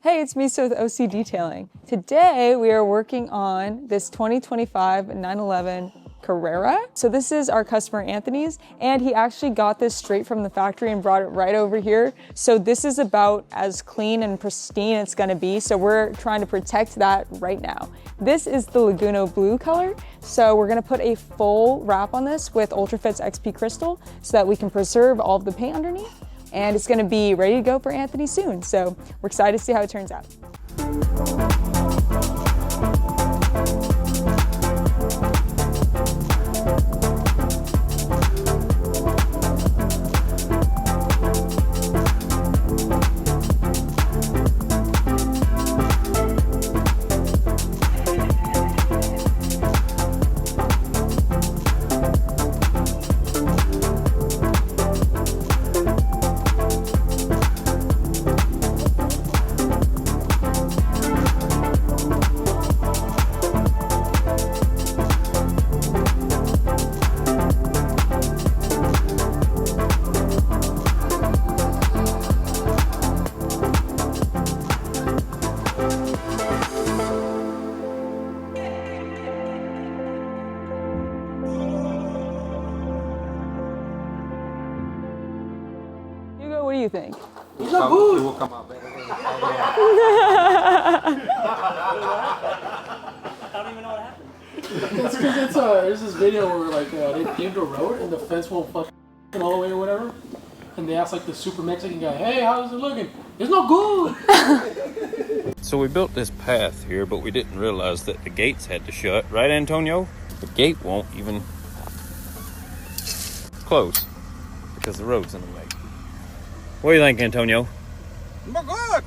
Hey, it's Misa with OCDetailing. Today we are working on this 2025 911 Carrera. So this is our customer Anthony's, and he actually got this straight from the factory and brought it right over here. So this is about as clean and pristine it's gonna be. So we're trying to protect that right now. This is the Laguno blue color. So we're gonna put a full wrap on this with ULTRAFIT's XP Crystal so that we can preserve all of the paint underneath. And it's gonna be ready to go for Anthony soon. So we're excited to see how it turns out. What do you think? He's not good. It will come out better. I don't even know what happened. That's because there's this video where like they paved a road and the fence won't fucking all the way or whatever, and they asked like the super Mexican guy, "Hey, how's it looking?" It's not good. So we built this path here, but we didn't realize that the gates had to shut. Right, Antonio? The gate won't even close because the road's in the way. What do you think, Antonio? Not good.